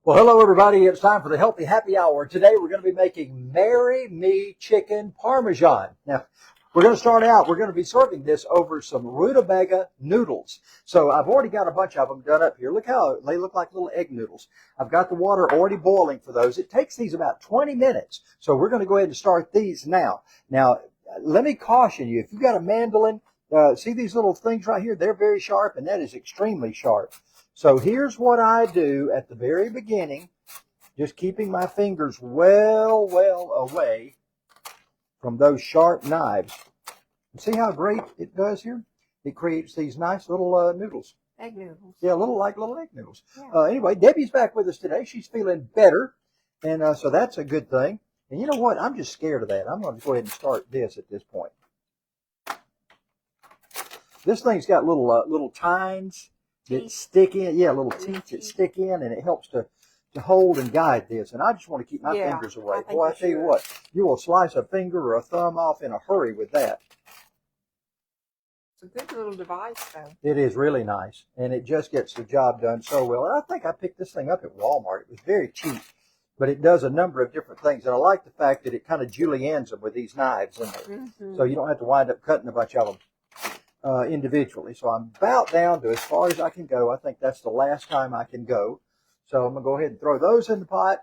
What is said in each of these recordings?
Well, hello, everybody. It's time for the Healthy Happy Hour. Today, we're going to be making Marry Me Chicken Parmesan. Now, we're going to start out. We're going to be serving this over some rutabaga noodles. So I've already got a bunch of them done up here. Look how they look like little egg noodles. I've got the water already boiling for those. It takes these about 20 minutes. So we're going to go ahead and start these now. Now, let me caution you. If you've got a mandolin, see these little things right here? They're very sharp, and that is extremely sharp. So here's what I do at the very beginning, just keeping my fingers well away from those sharp knives. See how great it does here? It creates these nice little noodles. Egg noodles. Yeah, little egg noodles. Yeah. Anyway, Debbie's back with us today. She's feeling better, and so that's a good thing. And you know what? I'm just scared of that. I'm going to go ahead and start this at this point. This thing's got little tines that stick in, little teeth that stick in, and it helps to hold and guide this. And I just want to keep my fingers away. Boy, I tell you what, you will slice a finger or a thumb off in a hurry with that. It's a good little device, though. It is really nice, and it just gets the job done so well. And I think I picked this thing up at Walmart. It was very cheap, but it does a number of different things. And I like the fact that it kind of juliennes them with these knives in there. Mm-hmm. So you don't have to wind up cutting a bunch of them individually. So I'm about down to as far as I can go. I think that's the last time I can go. So I'm going to go ahead and throw those in the pot,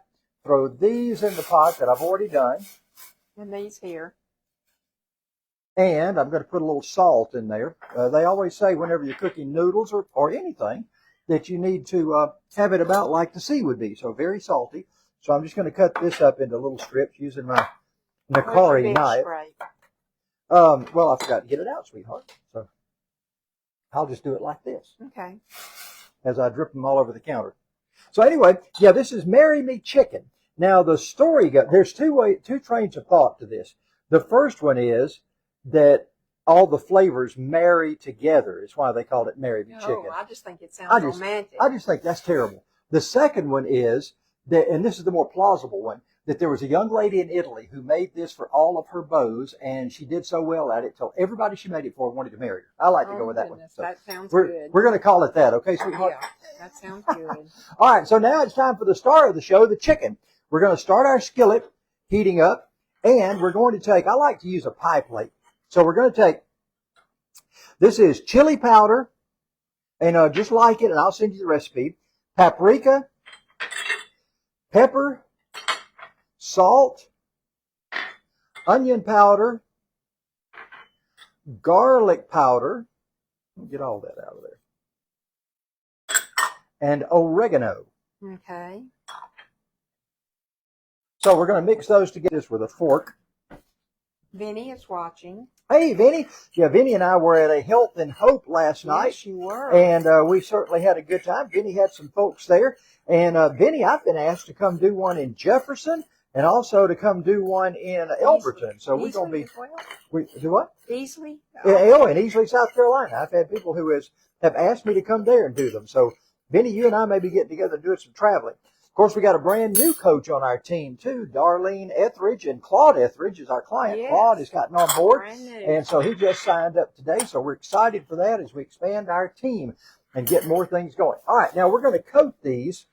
throw these in the pot that I've already done. And these here. And I'm going to put a little salt in there. They always say whenever you're cooking noodles or anything that you need to have it about like the sea would be. So very salty. So I'm just going to cut this up into little strips using my Nakari knife. Well, I forgot to get it out, sweetheart. So I'll just do it like this. Okay. As I drip them all over the counter. So anyway, yeah, this is Marry Me Chicken. Now the story there's two trains of thought to this. The first one is that all the flavors marry together. It's why they called it Marry Me Chicken. I just think it sounds romantic. I just think that's terrible. The second one is that, and this is the more plausible one, that there was a young lady in Italy who made this for all of her beaux, and she did so well at it till everybody she made it for wanted to marry her. I like to go with that one. So that sounds good. We're going to call it that, okay, sweetheart? Yeah, that sounds good. All right, so now it's time for the star of the show, the chicken. We're going to start our skillet heating up, and we're going to take, I like to use a pie plate. So we're going to take, this is chili powder, and just like it, and I'll send you the recipe, paprika, pepper, salt, onion powder, garlic powder, get all that out of there, and oregano. Okay. So we're going to mix those together with a fork. Vinny is watching. Hey, Vinny. Yeah, Vinny and I were at a Health and Hope last night. Yes, you were. And we certainly had a good time. Vinny had some folks there. And Vinny, I've been asked to come do one in Jefferson and also to come do one in Elberton. So we're going to be... We do what? Easley? Oh, in Easley, South Carolina. I've had people who have asked me to come there and do them. So, Vinny, you and I may be getting together and doing some traveling. Of course, we got a brand new coach on our team, too. Darlene Etheridge, and Claude Etheridge is our client. Yes. Claude has gotten on board. Brand new. And so he just signed up today. So we're excited for that as we expand our team and get more things going. All right, now we're going to coat these.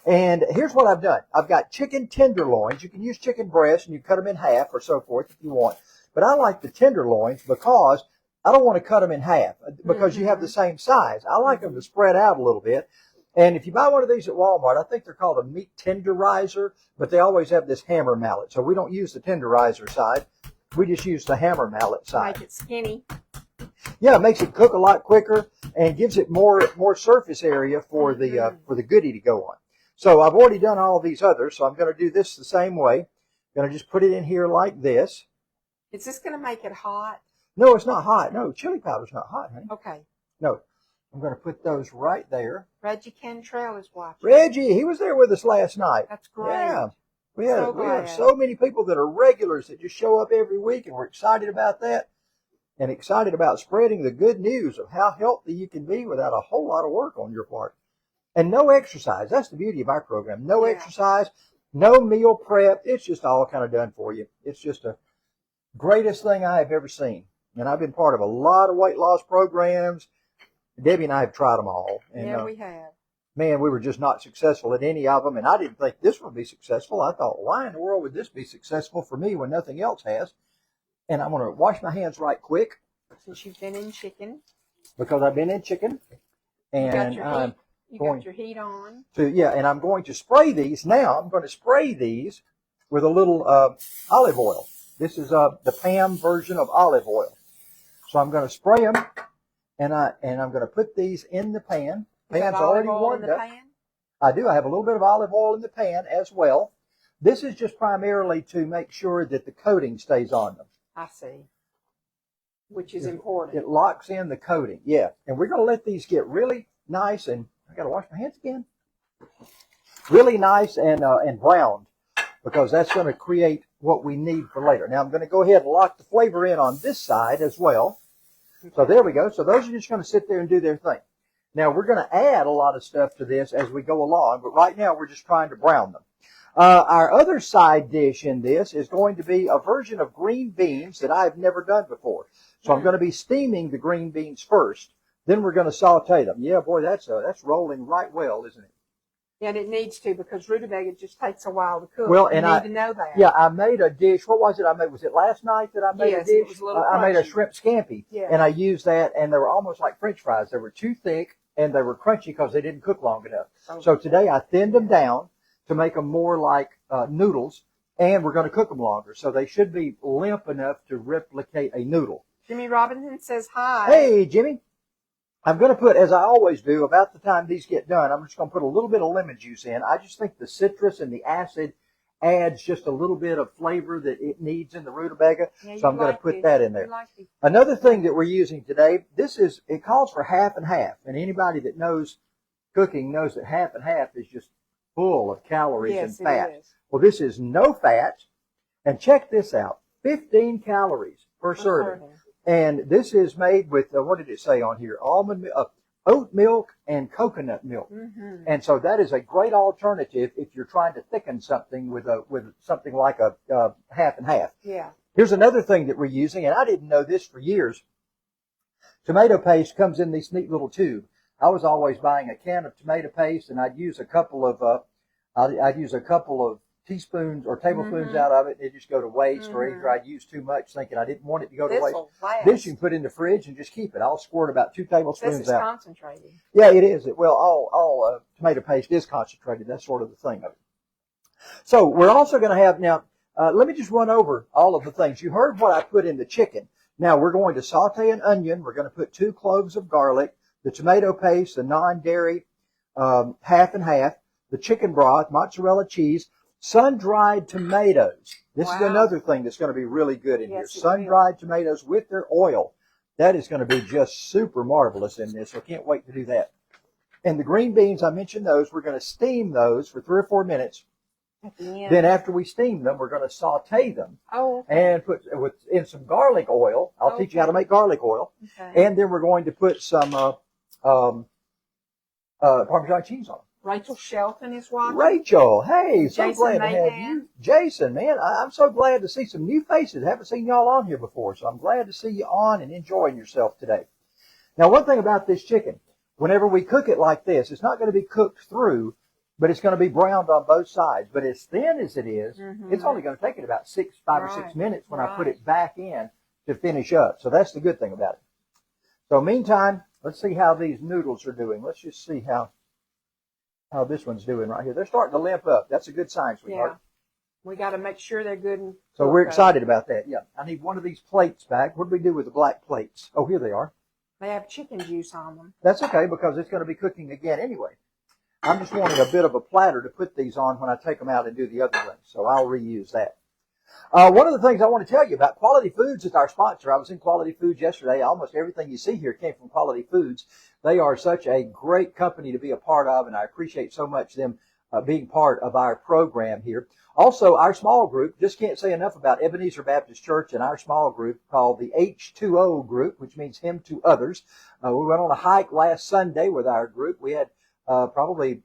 And here's what I've done. I've got chicken tenderloins. You can use chicken breasts, and you cut them in half or so forth if you want. But I like the tenderloins because I don't want to cut them in half because you have the same size. I like them to spread out a little bit. And if you buy one of these at Walmart, I think they're called a meat tenderizer, but they always have this hammer mallet. So we don't use the tenderizer side. We just use the hammer mallet side. Make it skinny. Yeah, it makes it cook a lot quicker and gives it more surface area for the goodie to go on. So I've already done all these others, so I'm going to do this the same way. I'm going to just put it in here like this. Is this going to make it hot? No, it's not hot. No, chili powder's not hot, honey. Okay. No. I'm going to put those right there. Reggie Cantrell is watching. Reggie, he was there with us last night. That's great. Yeah. We have So so many people that are regulars that just show up every week, and we're excited about that and excited about spreading the good news of how healthy you can be without a whole lot of work on your part. And no exercise. That's the beauty of our program. No exercise, no meal prep. It's just all kind of done for you. It's just the greatest thing I have ever seen. And I've been part of a lot of weight loss programs. Debbie and I have tried them all. And, yeah, we have. man, we were just not successful at any of them. And I didn't think this would be successful. I thought, why in the world would this be successful for me when nothing else has? And I'm going to wash my hands right quick. Since you've been in chicken. Because I've been in chicken. And you got your heat on. And I'm going to spray these. Now I'm going to spray these with a little olive oil. This is the Pam version of olive oil. So I'm going to spray them, and I'm going to put these in the pan. Pan's already warmed up. I do. I have a little bit of olive oil in the pan as well. This is just primarily to make sure that the coating stays on them. I see. Which is important. It locks in the coating, yeah. And we're going to let these get really nice, and I got to wash my hands again. Really nice and browned, because that's going to create what we need for later. Now I'm going to go ahead and lock the flavor in on this side as well. Okay. So there we go. So those are just going to sit there and do their thing. Now we're going to add a lot of stuff to this as we go along, but right now we're just trying to brown them. Our other side dish in this is going to be a version of green beans that I've never done before. So I'm going to be steaming the green beans first. Then we're going to saute them. Yeah, boy, that's rolling right well, isn't it? And it needs to, because rutabaga just takes a while to cook. Well, and you need to know that. Yeah, I made a dish. What was it I made? Was it last night that I made a dish? It was a little I made a shrimp scampi, yeah. And I used that, and they were almost like French fries. They were too thick, and they were crunchy because they didn't cook long enough. Okay. So today I thinned them down to make them more like noodles, and we're going to cook them longer. So they should be limp enough to replicate a noodle. Jimmy Robinson says hi. Hey, Jimmy. I'm going to put, as I always do, about the time these get done, I'm just going to put a little bit of lemon juice in. I just think the citrus and the acid adds just a little bit of flavor that it needs in the rutabaga. Yeah, so I'm going to put that in there. Another thing that we're using today, it calls for half and half. And anybody that knows cooking knows that half and half is just full of calories and fat. Well, this is no fat. And check this out, 15 calories per serving. And this is made with, what did it say on here? Oat milk and coconut milk. Mm-hmm. And so that is a great alternative if you're trying to thicken something with something like a half and half. Yeah. Here's another thing that we're using, and I didn't know this for years. Tomato paste comes in this neat little tube. I was always buying a can of tomato paste, and I'd use a couple of teaspoons or tablespoons out of it, and it just go to waste, or either I'd use too much thinking I didn't want it to go to waste. This you can put in the fridge and just keep it. I'll squirt about 2 tablespoons out. This is concentrated. Yeah, it is. Well, all tomato paste is concentrated. That's sort of the thing of it. So we're also going to have now, let me just run over all of the things. You heard what I put in the chicken. Now we're going to saute an onion. We're going to put 2 cloves of garlic, the tomato paste, the non-dairy half and half, the chicken broth, mozzarella cheese, sun-dried tomatoes. This is another thing that's going to be really good in here. Sun-dried tomatoes with their oil. That is going to be just super marvelous in this. So I can't wait to do that. And the green beans, I mentioned those. We're going to steam those for 3 or 4 minutes. Then after we steam them, we're going to saute them and put in some garlic oil. I'll teach you how to make garlic oil. Okay. And then we're going to put some Parmesan cheese on them. Rachel Shelton is watching. Rachel, hey, so Jason glad to have you. Jason, man, I'm so glad to see some new faces. I haven't seen y'all on here before, so I'm glad to see you on and enjoying yourself today. Now, one thing about this chicken, whenever we cook it like this, it's not going to be cooked through, but it's going to be browned on both sides. But as thin as it is, it's only going to take it about 5 or 6 minutes when I put it back in to finish up. So that's the good thing about it. So meantime, let's see how these noodles are doing. Let's just see how this one's doing right here. They're starting to limp up. That's a good sign, sweetheart. Yeah. We got to make sure they're good. And so we're excited about that. Yeah. I need one of these plates back. What do we do with the black plates? Oh, here they are. They have chicken juice on them. That's okay, because it's going to be cooking again anyway. I'm just wanting a bit of a platter to put these on when I take them out and do the other ones. So I'll reuse that. One of the things I want to tell you about, Quality Foods is our sponsor. I was in Quality Foods yesterday. Almost everything you see here came from Quality Foods. They are such a great company to be a part of, and I appreciate so much them being part of our program here. Also, our small group, just can't say enough about Ebenezer Baptist Church and our small group called the H2O group, which means Him to Others. We went on a hike last Sunday with our group. We had probably,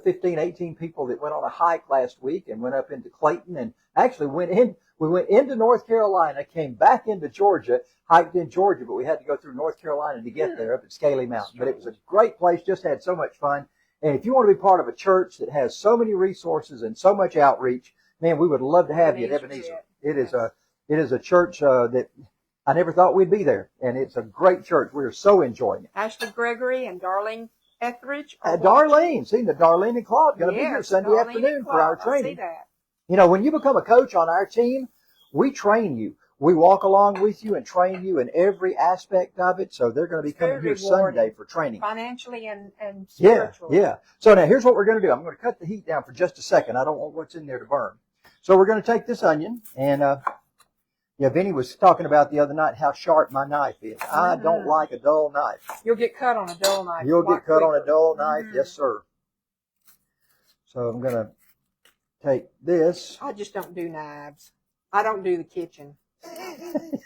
15, 18 people that went on a hike last week and went up into Clayton, and actually we went into North Carolina, came back into Georgia, hiked in Georgia, but we had to go through North Carolina to get there up at Scaly Mountain. But it was a great place, just had so much fun. And if you want to be part of a church that has so many resources and so much outreach, man, we would love to have you at Ebenezer. It is a church that I never thought we'd be there, and it's a great church. We're so enjoying it. Ashley Gregory and Darlene Etheridge. Darlene, see, the Darlene and Claude going to be here Sunday afternoon for our training. I see that. You know, when you become a coach on our team, we train you. We walk along with you and train you in every aspect of it. So they're going to be coming here Sunday for training. Financially and spiritually. Yeah. So now here's what we're going to do. I'm going to cut the heat down for just a second. I don't want what's in there to burn. So we're going to take this onion and, Vinny was talking about the other night how sharp my knife is. I don't like a dull knife. You'll get cut on a dull knife. You'll get cut on a dull knife. Yes, sir. So I'm going to take this. I just don't do knives. I don't do the kitchen.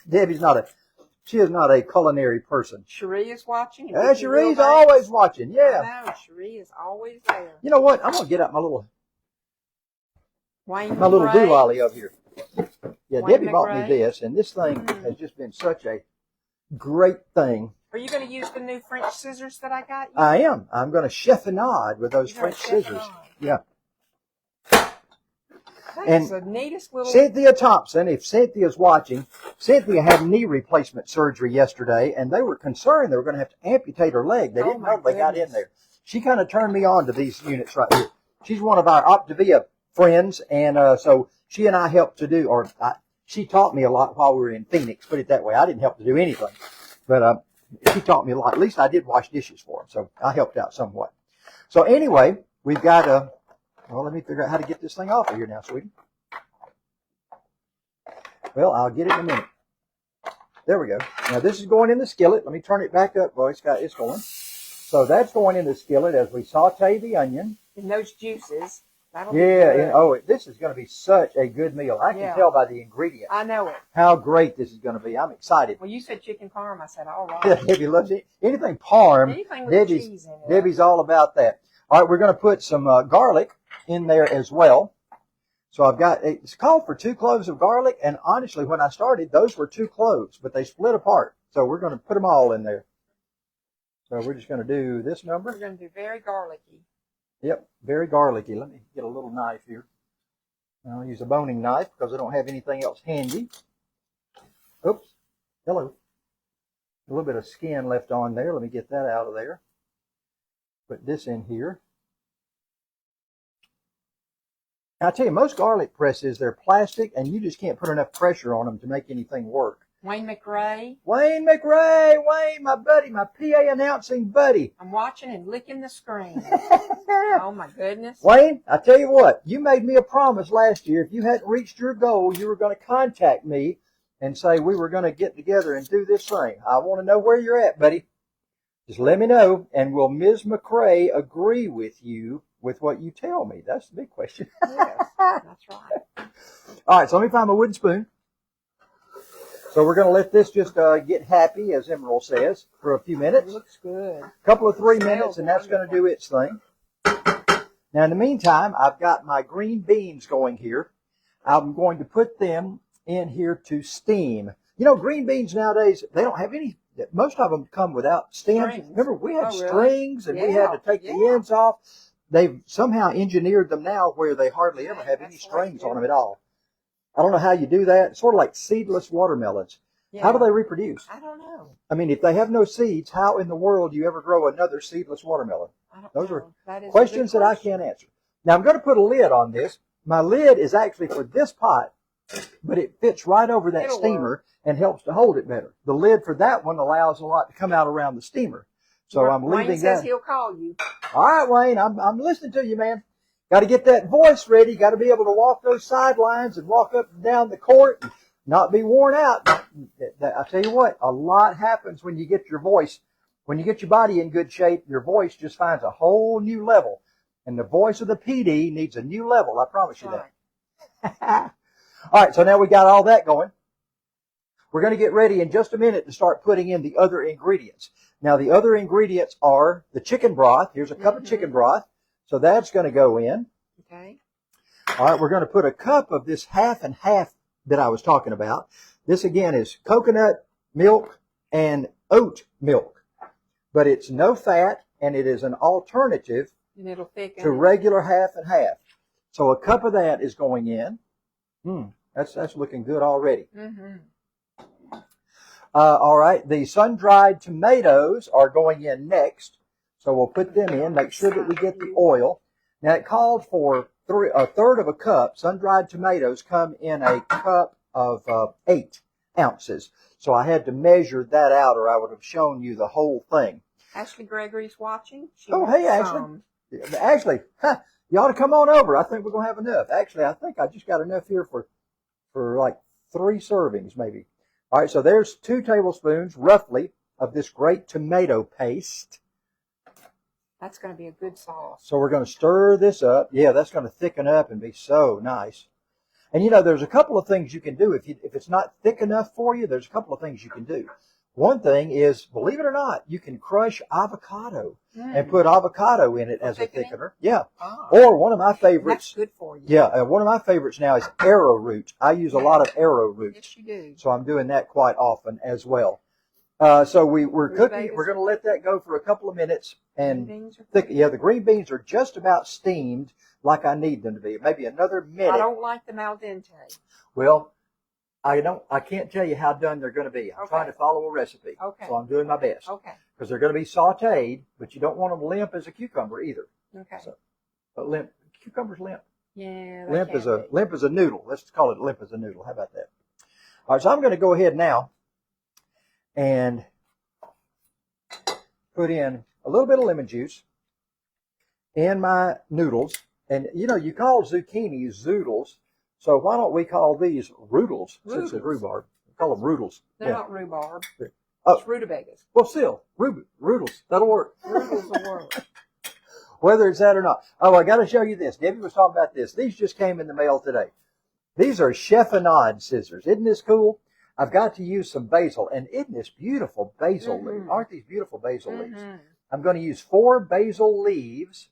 Debbie is not a culinary person. Cherie is watching. Cherie's always watching. Yeah. I know. Cherie is always there. You know what? I'm going to get out my little Wayne doolally over here. Yeah, Wayne Debbie McRae. bought me this, and this thing has just been such a great thing. Are you going to use the new French scissors that I got you? I am. I'm going to chiffonade with those French scissors. Yeah. That's the neatest little... Cynthia Thompson, if Cynthia's watching, Cynthia had knee replacement surgery yesterday, and they were concerned they were going to have to amputate her leg. They didn't know they got in there. She kind of turned me on to these units right here. She's one of our Optavia friends, and so she and I helped to do, she taught me a lot while we were in Phoenix, put it that way. I didn't help to do anything, but she taught me a lot. At least I did wash dishes for her, so I helped out somewhat. So anyway, we've got well, let me figure out how to get this thing off of here now, sweetie. Well, I'll get it in a minute. There we go. Now this is going in the skillet. Let me turn it back up. Well, it's going. So that's going in the skillet as we saute the onion. And those juices. This is going to be such a good meal. I can tell by the ingredients. I know it. How great this is going to be. I'm excited. Well, you said chicken parm. I said, all right. Debbie loves it. Anything parm. Anything with cheese in it. Debbie's all about that. All right, we're going to put some garlic in there as well. So it's called for 2 cloves of garlic, and honestly, when I started, those were 2 cloves, but they split apart. So we're going to put them all in there. So we're just going to do this number. We're going to do very garlicky. Yep, very garlicky. Let me get a little knife here. I'll use a boning knife because I don't have anything else handy. Oops, hello. A little bit of skin left on there. Let me get that out of there. Put this in here. Now, I tell you, most garlic presses, they're plastic, and you just can't put enough pressure on them to make anything work. Wayne McRae. Wayne, my buddy, my PA announcing buddy. I'm watching and licking the screen. Oh, my goodness. Wayne, I tell you what, you made me a promise last year. If you hadn't reached your goal, you were going to contact me and say we were going to get together and do this thing. I want to know where you're at, buddy. Just let me know, and will Ms. McRae agree with you with what you tell me? That's the big question. Yes, that's right. All right, so let me find my wooden spoon. So we're going to let this just get happy, as Emerald says, for a few minutes. It looks good. A couple of 3 minutes, and that's going to do its thing. Now, in the meantime, I've got my green beans going here. I'm going to put them in here to steam. You know, green beans nowadays, they don't have any. Most of them come without stems. Strings. Remember, we had Really? strings, and we had to take the ends off. They've somehow engineered them now where they hardly ever have any strings on them at all. I don't know how you do that. It's sort of like seedless watermelons. Yeah. How do they reproduce? I don't know. I mean, if they have no seeds, how in the world do you ever grow another seedless watermelon? Those are questions that I can't answer. Now, I'm going to put a lid on this. My lid is actually for this pot, but it fits right over that steamer and helps to hold it better. The lid for that one allows a lot to come out around the steamer. So I'm leaving that. Wayne says he'll call you. All right, Wayne, I'm listening to you, man. Got to get that voice ready. Got to be able to walk those sidelines and walk up and down the court and not be worn out. I tell you what, a lot happens when you get your voice. When you get your body in good shape, your voice just finds a whole new level. And the voice of the PD needs a new level. I promise you that. All right, so now we got all that going. We're going to get ready in just a minute to start putting in the other ingredients. Now, the other ingredients are the chicken broth. Here's a cup of chicken broth. So that's going to go in. Okay. All right, we're going to put a cup of this half and half that I was talking about. This, again, is coconut milk and oat milk. But it's no fat, and it is an alternative And it'll thicken. to regular half and half. So a cup of that is going in. That's looking good already. All right, the sun-dried tomatoes are going in next. So we'll put them in, make sure that we get the oil. Now it called for a third of a cup. Sun-dried tomatoes come in a cup of 8 ounces. So I had to measure that out or I would have shown you the whole thing. Ashley Gregory's watching. Hey, Ashley. Ashley, you ought to come on over. I think we're going to have enough. Actually, I think I just got enough here for like 3 servings maybe. All right, so there's 2 tablespoons roughly of this great tomato paste. That's going to be a good sauce. So we're going to stir this up. Yeah, that's going to thicken up and be so nice. And you know, there's a couple of things you can do. If it's not thick enough for you, there's a couple of things you can do. One thing is, believe it or not, you can crush avocado and put avocado in it as a thickener. Yeah. Oh. Or one of my favorites. That's good for you. Yeah, one of my favorites now is arrowroot. I use a lot of arrowroot. Yes, you do. So I'm doing that quite often as well. So we're cooking. We're going to let that go for a couple of minutes and the green beans are just about steamed like I need them to be. Maybe another minute. I don't like them al dente. Well, I can't tell you how done they're going to be. I'm trying to follow a recipe. Okay. So I'm doing my best. Okay. Because they're going to be sautéed, but you don't want them limp as a cucumber either. Okay. So, but limp, cucumber's limp. Yeah. Limp is a noodle. Let's call it limp as a noodle. How about that? All right, so I'm going to go ahead now and put in a little bit of lemon juice in my noodles. And, you know, you call zucchini zoodles, so why don't we call these roodles since it's rhubarb? We call them roodles. They're not rhubarb. Oh. It's rutabagas. Well, still, roodles. That'll work. Roodles will work. Whether it's that or not. Oh, I got to show you this. Debbie was talking about this. These just came in the mail today. These are chiffonade scissors. Isn't this cool? I've got to use some basil. And isn't this beautiful basil leaves? Aren't these beautiful basil leaves? I'm going to use 4 basil leaves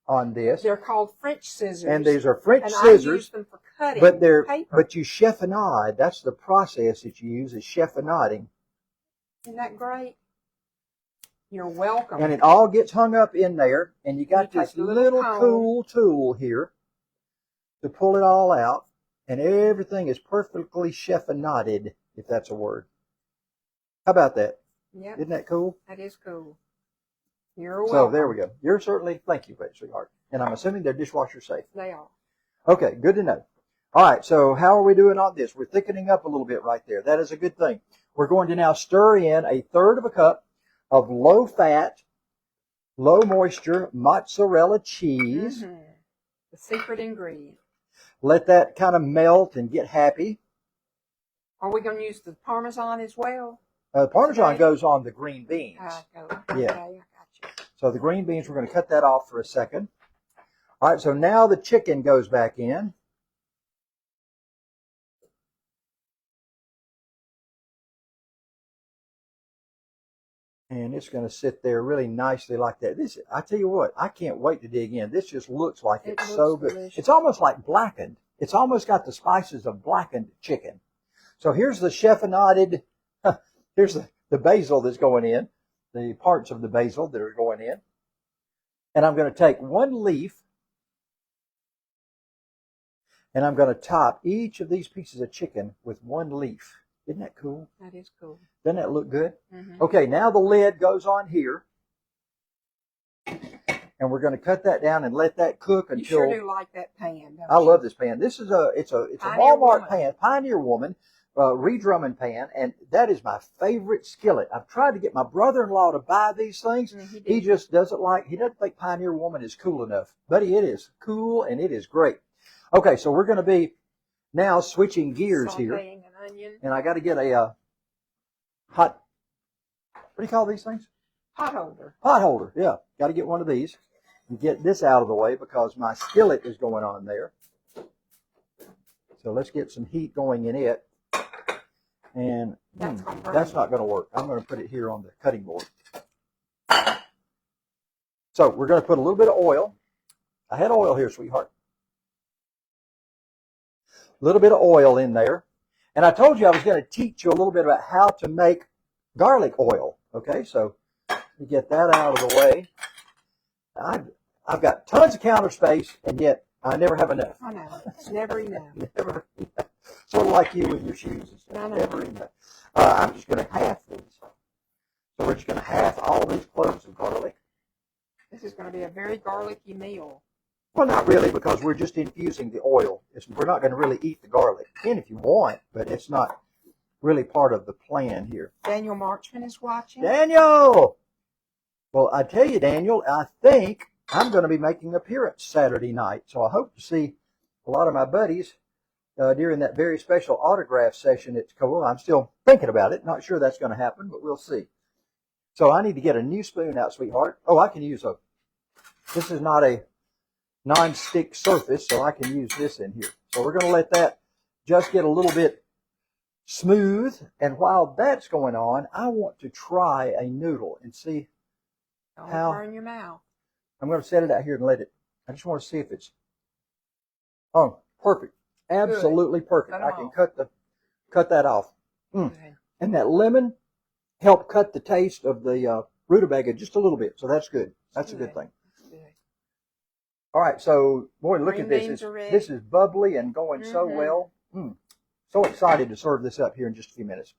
on this. They're called French scissors. And these are French and scissors. I use them for cutting paper. But you chiffonade. That's the process that you use is chiffonading. Isn't that great? You're welcome. And it all gets hung up in there. And you got this little cool tool here to pull it all out. And everything is perfectly chiffonaded, if that's a word. How about that? Yep. Isn't that cool? That is cool. You're welcome. So there we go. You're certainly, thank you, sweetheart. And I'm assuming they're dishwasher safe. They are. Okay, good to know. All right, so how are we doing on this? We're thickening up a little bit right there. That is a good thing. We're going to now stir in 1/3 of a cup of low-fat, low-moisture mozzarella cheese. The secret ingredient. Let that kind of melt and get happy. Are we going to use the Parmesan as well? Parmesan goes on the green beans. Okay, I got you. So the green beans, we're going to cut that off for a second. All right, so now the chicken goes back in. And it's going to sit there really nicely like that. This, I tell you what, I can't wait to dig in. This just looks like it's so good. Delicious. It's almost like blackened. It's almost got the spices of blackened chicken. So here's the chiffonaded, here's the basil that's going in, the parts of the basil that are going in. And I'm going to take 1 leaf and I'm going to top each of these pieces of chicken with 1 leaf. Isn't that cool? That is cool. Doesn't that look good? Okay, now the lid goes on here. And we're going to cut that down and let that cook until... You sure do like that pan, don't I you? love this pan. This is it's a Walmart pan, Pioneer Woman, re-drumming pan, and that is my favorite skillet. I've tried to get my brother-in-law to buy these things. He just doesn't think Pioneer Woman is cool enough. Buddy, it is cool and it is great. Okay, so we're going to be now switching gears here. Sautéing an onion. And I got to get a hot, what do you call these things? Pot holder. Pot holder, yeah. Got to get one of these and get this out of the way because my skillet is going on there. So let's get some heat going in it. And that's not going to work. I'm going to put it here on the cutting board. So we're going to put a little bit of oil. I had oil here, sweetheart. A little bit of oil in there. And I told you I was going to teach you a little bit about how to make garlic oil. Okay, so we get that out of the way. I've got tons of counter space, and yet I never have enough. I know. It's never enough. Never enough. Sort of like you with your shoes and stuff. I know. Never enough. I'm just going to half these. So we're just going to half all these cloves of garlic. This is going to be a very garlicky meal. Well, not really, because we're just infusing the oil. We're not going to really eat the garlic. You can if you want, but it's not really part of the plan here. Daniel Marchman is watching. Daniel! Well, I tell you, Daniel, I think I'm going to be making an appearance Saturday night. So I hope to see a lot of my buddies during that very special autograph session at Cool. I'm still thinking about it. Not sure that's going to happen, but we'll see. So I need to get a new spoon out, sweetheart. Oh, I can use a... This is not a non-stick surface, so I can use this in here. So we're going to let that just get a little bit smooth. And while that's going on, I want to try a noodle and see how... Don't burn your mouth. I'm going to set it out here and let it... I just want to see if it's... Oh, perfect. Absolutely perfect. I can cut that off. And that lemon helped cut the taste of the rutabaga just a little bit. So that's good. That's a good thing. All right, so boy, look at this. This is bubbly and going so well. So excited to serve this up here in just a few minutes.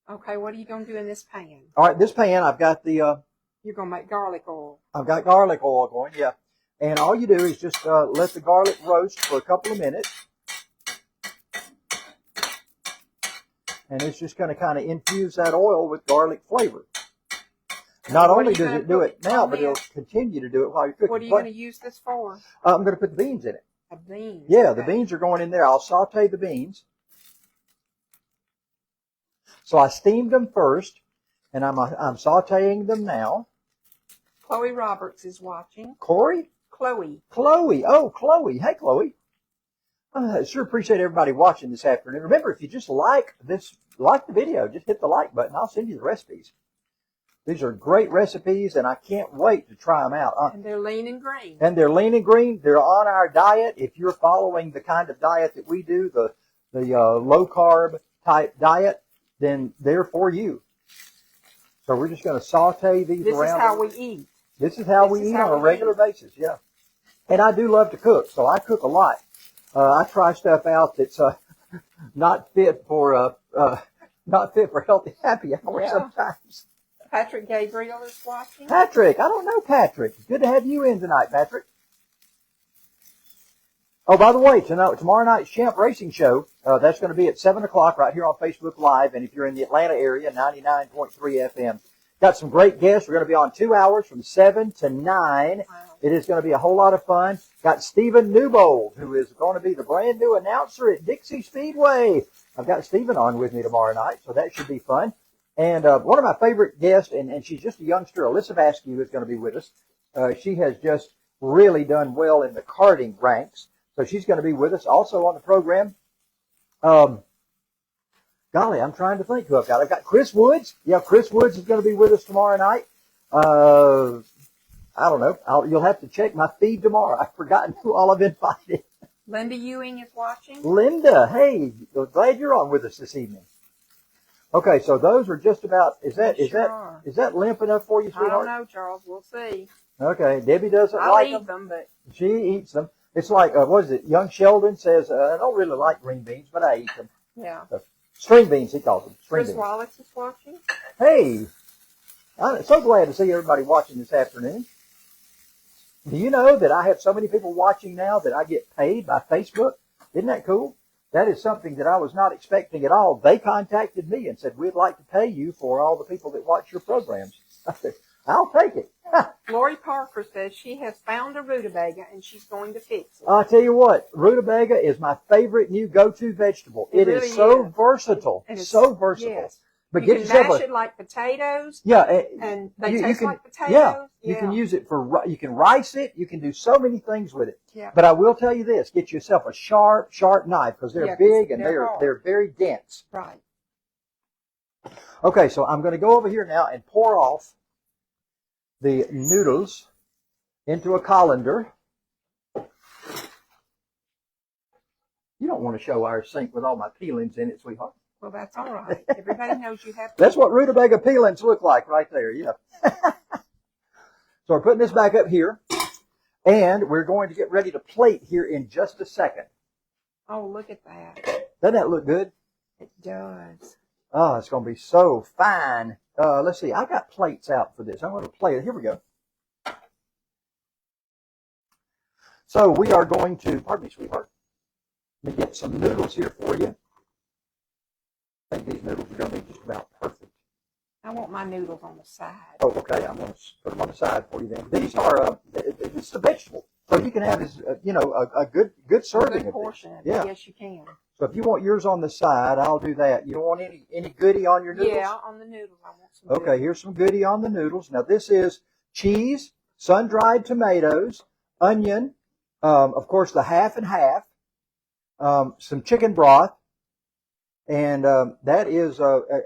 Okay, what are you going to do in this pan? All right, this pan, I've got the... You're going to make garlic oil. I've got garlic oil going, yeah. And all you do is just let the garlic roast for a couple of minutes. And it's just going to kind of infuse that oil with garlic flavor. Not only does it do it now, but it'll continue to do it while you're cooking. What are you going to use this for? I'm going to put the beans in it. Beans? Yeah, the beans are going in there. I'll saute the beans. So I steamed them first, and I'm sauteing them now. Chloe Roberts is watching. Corey? Chloe. Chloe. Oh, Chloe. Hey, Chloe. I sure appreciate everybody watching this afternoon. Remember, if you just like the video, just hit the like button. I'll send you the recipes. These are great recipes, and I can't wait to try them out. And they're lean and green. And they're lean and green. They're on our diet. If you're following the kind of diet that we do, the low-carb type diet, then they're for you. So we're just going to saute these around. This is how we eat. This is how we eat on a regular basis, yeah. And I do love to cook, so I cook a lot. I try stuff out that's not fit for healthy happy hour sometimes. Patrick Gabriel is watching. Patrick, I don't know Patrick. It's good to have you in tonight, Patrick. Oh, by the way, tomorrow night's Champ Racing Show, that's going to be at 7 o'clock right here on Facebook Live. And if you're in the Atlanta area, 99.3 FM. Got some great guests. We're going to be on 2 hours from 7 to 9. Wow. It is going to be a whole lot of fun. Got Stephen Newbold, who is going to be the brand new announcer at Dixie Speedway. I've got Stephen on with me tomorrow night, so that should be fun. And one of my favorite guests, and she's just a youngster, Alyssa Vasquez, is going to be with us. She has just really done well in the karting ranks, so she's going to be with us. Also on the program, golly, I'm trying to think who I've got. I've got Chris Woods. Yeah, Chris Woods is going to be with us tomorrow night. I don't know. You'll have to check my feed tomorrow. I've forgotten who all I've invited. Linda Ewing is watching. Linda, hey, glad you're on with us this evening. Okay, so those are just about. Is that limp enough for you, sweetheart? I don't know, Charles. We'll see. Okay, Debbie doesn't I'll like eat them, but she eats them. It's like what is it? Young Sheldon says, I don't really like green beans, but I eat them. Yeah. String beans, he calls them. Chris Wallace is watching. Hey, I'm so glad to see everybody watching this afternoon. Do you know that I have so many people watching now that I get paid by Facebook? Isn't that cool? That is something that I was not expecting at all. They contacted me and said, we'd like to pay you for all the people that watch your programs. I said, I'll take it. Lori Parker says she has found a rutabaga and she's going to fix it. I'll tell you what, rutabaga is my favorite new go-to vegetable. It really is so versatile. It's so versatile. Yes. But you can mash it like potatoes. Yeah. And they taste like potatoes. Yeah. You can use it you can rice it. You can do so many things with it. Yeah. But I will tell you this, get yourself a sharp knife because they're big and they're very dense. Right. Okay, so I'm going to go over here now and pour off the noodles into a colander. You don't want to show our sink with all my peelings in it, sweetheart. Well, that's all right. Everybody knows you have to. That's what rutabaga peelings look like right there, yeah. So we're putting this back up here. And we're going to get ready to plate here in just a second. Oh, look at that. Doesn't that look good? It does. Oh, it's going to be so fine. Let's see. I got plates out for this. I'm going to plate it. Here we go. So we are going to, pardon me, sweetheart. Let me get some noodles here for you. I think these noodles are going to be just about perfect. I want my noodles on the side. Oh, okay. I'm going to put them on the side for you then. These are, it's a vegetable. So you can have, a good serving Good of portion this. of it. Yeah. Yes, you can. So if you want yours on the side, I'll do that. You don't want any goodie on your noodles? Yeah, on the noodles. I want some Okay, goodie. here's some goodie on the noodles. Now this is cheese, sun-dried tomatoes, onion, of course the half and half, some chicken broth, and that is,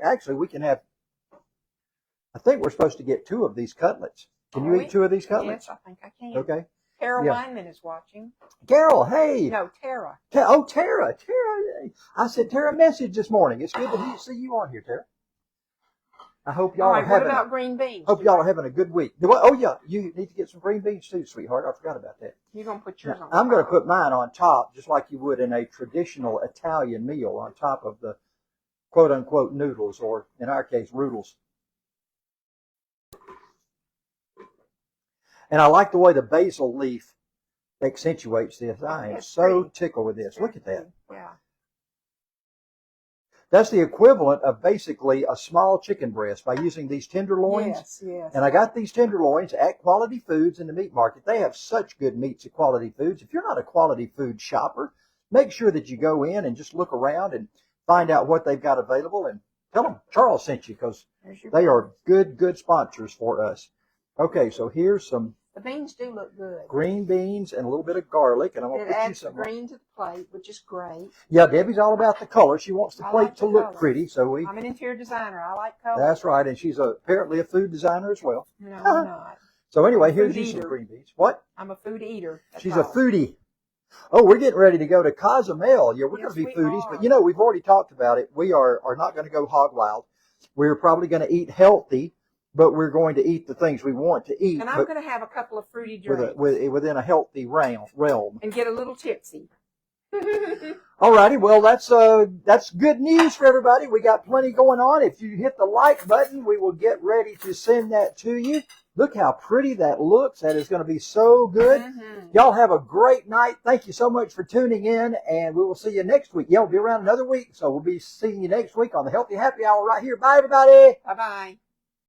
actually we can have, I think we're supposed to get 2 of these cutlets. Can you eat 2 of these cutlets? Yes, I think I can. Okay. Carol Yeah. Weinman is watching. Carol, hey. No, Tara. Oh, Tara. Tara. I sent Tara a message this morning. It's good to see you on here, Tara. I hope y'all All are right, what having about green beans? hope y'all are having a good week. Oh, yeah. You need to get some green beans too, sweetheart. I forgot about that. You're going to put yours on I'm going to top. put mine on top, just like you would in a traditional Italian meal, on top of the quote-unquote noodles, or in our case, roodles. And I like the way the basil leaf accentuates this. I am It's so pretty. tickled with this. Look at that. Yeah. That's the equivalent of basically a small chicken breast by using these tenderloins. Yes, yes. And I got these tenderloins at Quality Foods in the meat market. They have such good meats at Quality Foods. If you're not a Quality Food shopper, make sure that you go in and just look around and find out what they've got available, and tell them Charles sent you, because they are good sponsors for us. Okay, so here's some The beans do look good. green beans and a little bit of garlic, and I'm going It to put you adds some. green to the plate, which is great. Yeah, Debbie's all about the color. She wants the I plate like to the look color. pretty, so we. I'm an interior designer. I like color. That's right, and she's apparently a food designer as well. No, I'm not. So anyway, I'm a here's food you some eater. green beans. What? I'm a food eater. That's She's all. a foodie. Oh, we're getting ready to go to Cozumel. Yeah, we're Yes, going to be we foodies, are. but we've already talked about it. We are not going to go hog wild. We're probably going to eat healthy, but we're going to eat the things we want to eat. And I'm going to have a couple of fruity drinks. Within a healthy realm. And get a little tipsy. All righty, well, that's good news for everybody. We got plenty going on. If you hit the like button, we will get ready to send that to you. Look how pretty that looks. That is going to be so good. Mm-hmm. Y'all have a great night. Thank you so much for tuning in, and we will see you next week. Yeah, we'll be around another week, so we'll be seeing you next week on the Healthy Happy Hour right here. Bye, everybody. Bye-bye.